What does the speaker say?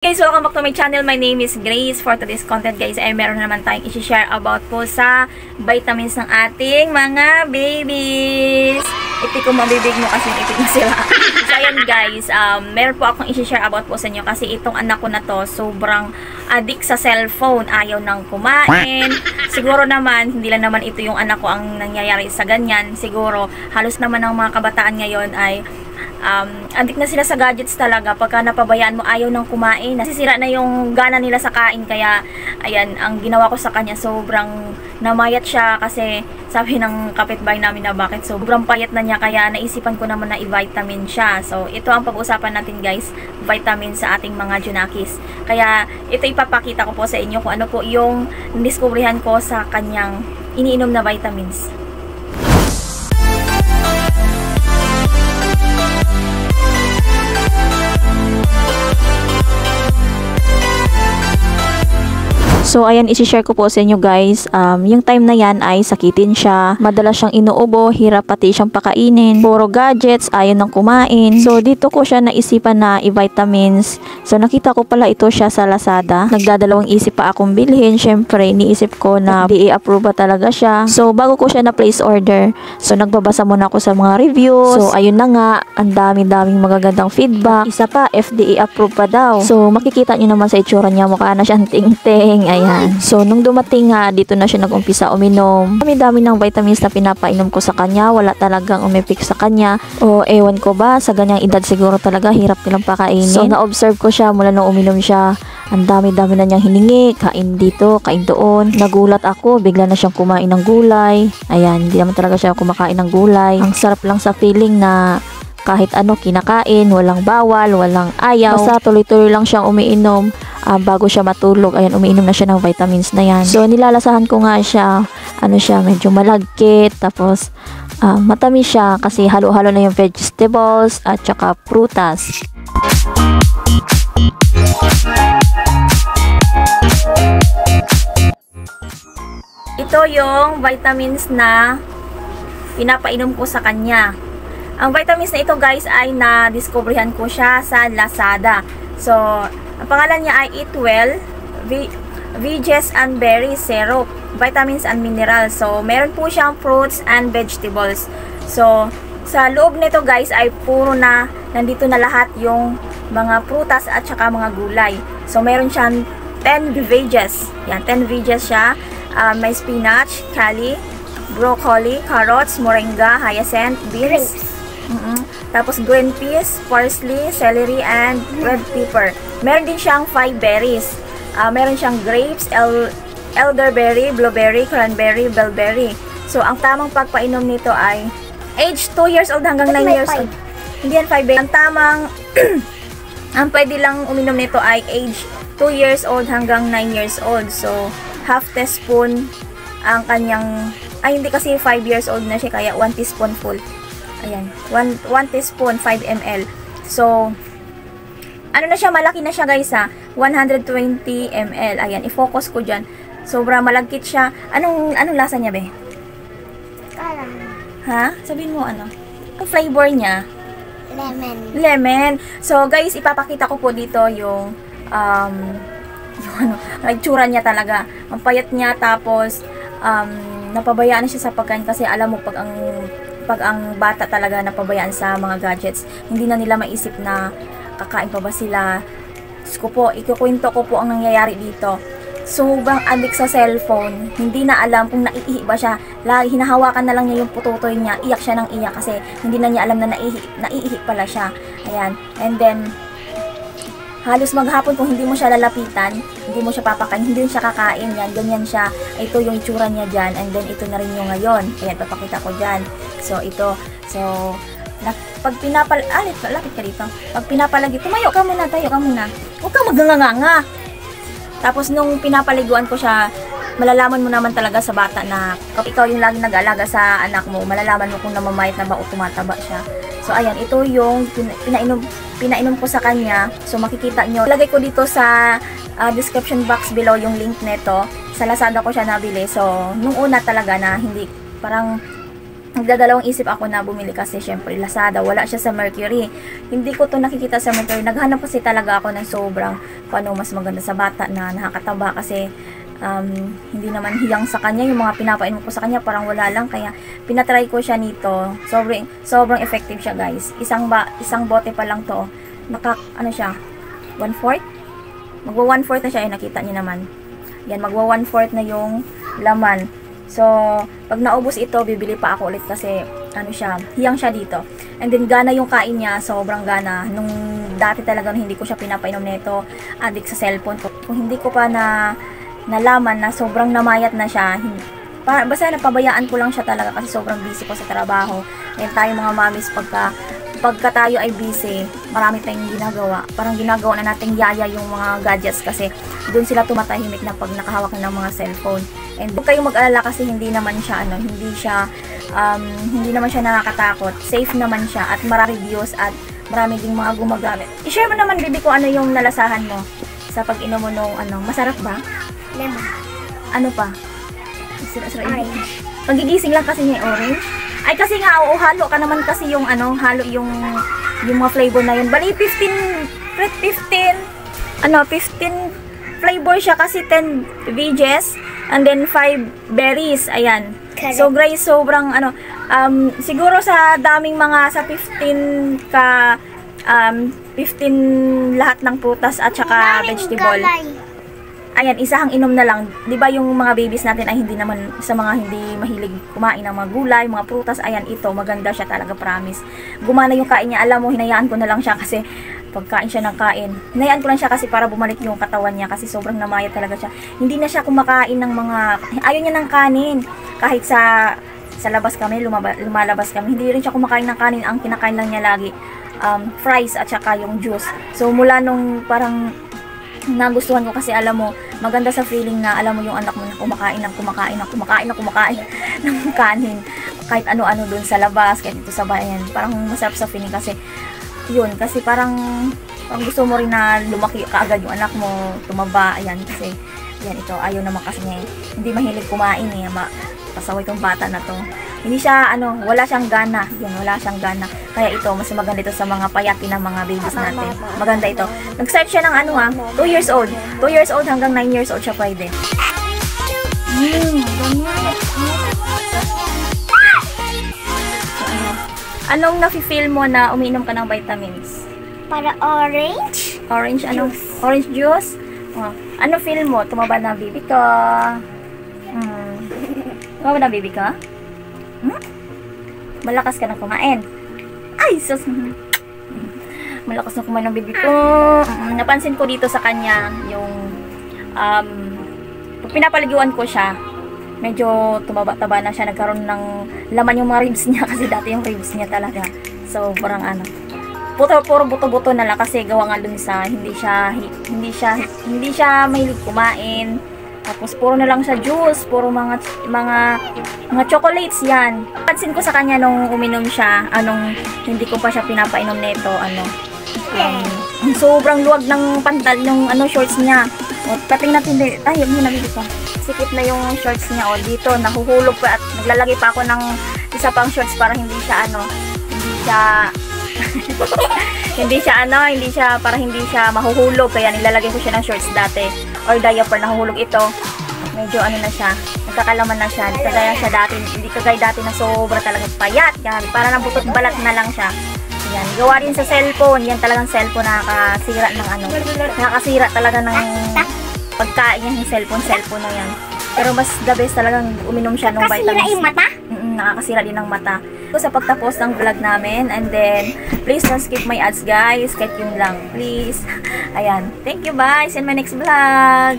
Guys, welcome back to my channel. My name is Grace. For today's content guys, ay meron na naman tayong i-share about po sa vitamins ng ating mga babies. Itik ko mabibig mo kasi itik na sila. So ayan guys, meron po akong i-share about po sa inyo kasi itong anak ko na to sobrang addict sa cellphone. Ayaw nang kumain. Siguro naman, hindi lang naman ito yung anak ko ang nangyayari sa ganyan. Siguro, halos naman ang mga kabataan ngayon ay addict na sila sa gadgets talaga. Pagka napabayaan mo, ayaw nang kumain, nasisira na yung gana nila sa kain. Kaya ayan, ang ginawa ko sa kanya, sobrang namayat siya kasi sabi ng kapitbahay namin na bakit sobrang payat na niya, kaya naisipan ko naman na i-vitamin siya. So ito ang pag-usapan natin guys, vitamin sa ating mga junakis. Kaya ito ipapakita ko po sa inyo kung ano po yung discoveryhan ko sa kanyang iniinom na vitamins. So, ayan, isi-share ko po sa inyo guys. Yung time na yan ay sakitin siya. Madalas siyang inuubo, hirap pati siyang pakainin. Puro gadgets, ayaw nang kumain. So, dito ko siya naisipan na i-vitamins. So, nakita ko pala ito siya sa Lazada. Nagdadalawang isip pa akong bilhin. Syempre, iniisip ko na FDA approve talaga siya. So, bago ko siya na-place order. So, nagbabasa muna ako sa mga reviews. So, ayun na nga, ang dami-daming magagandang feedback. Isa pa, FDA approve pa daw. So, makikita nyo naman sa itsura niya, mukha na siyang ting-ting. Ayan. So, nung dumating nga, dito na siya nag-umpisa uminom. Dami-dami ng vitamins na pinapainom ko sa kanya. Wala talagang umipik sa kanya. O, ewan ko ba, sa ganyang edad siguro talaga hirap nilang pakainin. So, na-observe ko siya mula nung uminom siya. Ang dami-dami na niyang hiningi. Kain dito, kain doon. Nagulat ako, bigla na siyang kumain ng gulay. Ayan, hindi naman talaga siya kumakain ng gulay. Ang sarap lang sa feeling na kahit ano kinakain, walang bawal, walang ayaw. Basta tuloy-tuloy lang siyang umiinom bago siya matulog. Ayan, umiinom na siya ng vitamins na yan. So, nilalasahan ko nga siya, ano siya, medyo malagkit, tapos matamis siya kasi halo-halo na yung vegetables at saka prutas. Ito yung vitamins na pinapainom ko sa kanya. Ang vitamins na ito guys ay na-discoveryhan ko siya sa Lazada. So, ang pangalan niya ay Eat Well Veggies and Berry Syrup, Vitamins and Minerals. So, meron po siyang fruits and vegetables. So, sa loob nito guys ay puro na, nandito na lahat yung mga prutas at saka mga gulay. So, meron siyang 10 veggies. Yan, 10 veggies siya. May spinach, kale, broccoli, carrots, moringa, hyacinth, beans. Tapos green peas, parsley, celery, and red pepper. Meron din siyang 5 berries. Meron siyang grapes, elderberry, blueberry, cranberry, bellberry. So, ang tamang pagpainom nito ay age 2 years old hanggang 9 years old. Hindi yan 5 berries. Ang tamang, ang pwede lang uminom nito ay age 2 years old hanggang 9 years old. So, half teaspoon ang kanyang, ay hindi kasi 5 years old na siya, kaya 1 teaspoon full. Ayan, 1 teaspoon, 5 ml. So, ano na siya, malaki na siya guys ha, 120 ml. Ayan, i-focus ko dyan. Sobrang malagkit siya. Anong lasa niya be? Ha? Sabihin mo ano? Ang flavor niya? Lemon. Lemon. So, guys, ipapakita ko po dito yung itsura niya talaga. Ang payat niya, tapos napabayaan na siya sa pagkain kasi alam mo pag ang bata talaga napabayaan sa mga gadgets, hindi na nila maisip na kakain pa ba sila. Ko po, ikukwento ko po ang nangyayari dito. Sobrang addict sa cellphone, hindi na alam kung naiihi ba siya. Lagi hinahawakan na lang niya yung pututoy niya, iyak siya ng iyak kasi hindi na niya alam na naiihi pala siya. Ayan, and then halos maghapon kung hindi mo siya lalapitan, hindi mo siya papakain, hindi siya kakain. Yan, ganyan siya. Ito yung itsura niya dyan. And then, ito na rin yung ngayon. Ayan, papakita ko dyan. So, ito. So, pag lapit ka dito. Pag pinapalagi, tumayo ka muna, tayo ka muna. Huwag kang magnganganga. Tapos, nung pinapaliguan ko siya, malalaman mo naman talaga sa bata na kapag ikaw yung laging nag-aalaga sa anak mo, malalaman mo kung namamayat na ba o tumataba siya. So, ayan, ito yung pinainom ko sa kanya. So, makikita nyo. Ilagay ko dito sa description box below yung link neto. Sa Lazada ko siya nabili. So, nung una talaga na hindi, parang nagdadalawang isip ako na bumili kasi syempre Lazada, wala siya sa Mercury. Hindi ko to nakikita sa Mercury. Naghanap kasi talaga ako ng sobrang paano mas maganda sa bata na nakakataba kasi hindi naman hiyang sa kanya. Yung mga pinapainom ko sa kanya parang wala lang, kaya pinatry ko siya nito. Sobrang effective siya guys. Isang bote pa lang to. Ano siya? 1/4? Magwa 1/4 na siya. Ay, nakita niyo naman. Yan, magwa 1/4 na yung laman. So, pag naubos ito, bibili pa ako ulit kasi ano siya, hiyang siya dito. And then gana yung kain niya, sobrang gana. Nung dati talaga hindi ko siya pinapainom nito, addict sa cellphone ko. Kung hindi ko pa nalaman na sobrang namayat na siya, basta napabayaan ko lang siya talaga kasi sobrang busy ko sa trabaho. And tayo mga mommies, pagka tayo ay busy, marami tayong ginagawa. Parang ginagawa na nating yaya yung mga gadgets kasi doon sila tumatahimik na pag nakahawak na ng mga cellphone. And huwag kayong mag-alala kasi hindi naman siya hindi naman siya nakakatakot. Safe naman siya at marami reviews at marami ding mga gumagamit. I-share mo naman, bibi, ko ano yung nalasahan mo sa pag-inom mo nung masarap ba? Lemon. Ano pa? Orange. Pagigising lang kasi niya orange. Ay kasi nga, halo ka naman kasi yung halo yung mga flavor na yun. Bali 15 flavor siya kasi 10 veggies and then 5 berries. Ayan. Correct. So guys, sobrang siguro sa daming mga sa 15 lahat ng prutas at saka vegetable. Ayan, isang inom na lang. 'Di ba yung mga babies natin ay hindi naman sa mga hindi mahilig kumain ng mga gulay, mga prutas. Ayan, ito maganda siya talaga, promise. Gumana yung kain niya. Alam mo, hinayaan ko na lang siya kasi pagkain siya ng kain. Hinayaan ko lang siya kasi para bumalik yung katawan niya kasi sobrang namayat talaga siya. Hindi na siya kumakain ng mga ayaw niya ng kanin. Kahit sa labas kami, lumalabas kami, hindi rin siya kumakain ng kanin. Ang kinakain lang niya lagi fries at saka yung juice. So mula nung parang nagustuhan ko kasi alam mo, maganda sa feeling na alam mo yung anak mo na kumakain ng kanin. Kahit ano-ano dun sa labas, kahit dito sa bayan. Parang masarap sa feeling kasi yun, kasi parang gusto mo rin na lumaki kaagad yung anak mo, tumaba, ayan, kasi yan ito, ayaw naman kasi niya, hindi mahilig kumain pasaway itong bata na to. Hindi siya, wala siyang gana, yun, wala siyang gana. Kaya ito, mas maganda ito sa mga payati ng mga babies natin. Maganda ito. Nag-start siya ng 2 years old. 2 years old hanggang 9 years old siya pwede. Anong nafe-feel mo na umiinom ka ng vitamins? Para orange. Orange, orange juice? Ano feel mo? Tumaba na ang baby ka? Tumaba na ang baby ka? Malakas ka na kumain. Ay, sus. Malakas na kumain ng baby ko. Napansin ko dito sa kanya, yung pag pinapaliguan ko siya, medyo tumaba-taba na siya, nagkaroon ng laman yung mga ribs niya kasi dati yung ribs niya talaga. So, parang puro buto-buto na lang kasi gawa nga dun sa hindi siya mahilig kumain. Tapos puro na lang siya juice, puro mga chocolates yan. Pansin ko sa kanya nung uminom siya, hindi ko pa siya pinapainom nito, sobrang luwag ng pantal yung shorts niya. O, pating natin din, tayo mo na dito. Sikip na yung shorts niya, o dito, nahuhulog pa at naglalagay pa ako ng isa pang shorts para hindi siya mahuhulog, kaya nilalagay ko siya ng shorts dati or diaper, nahuhulog ito. Medyo na siya, nagkakalaman na siya, hindi kagaya dati na sobra talaga payat, para nang butot balat na lang siya. Yan, gawa rin sa cellphone, yan talagang cellphone nakakasira talaga ng pagkain yung cellphone na yan. Pero mas the best talagang uminom siya ng vitamins. Kasira yung mata? Nakakasira din ng mata. So, sa pagtapos ng vlog namin, and then, please don't skip my ads guys, kahit yun lang, please. Ayan, thank you, bye, see you in my next vlog.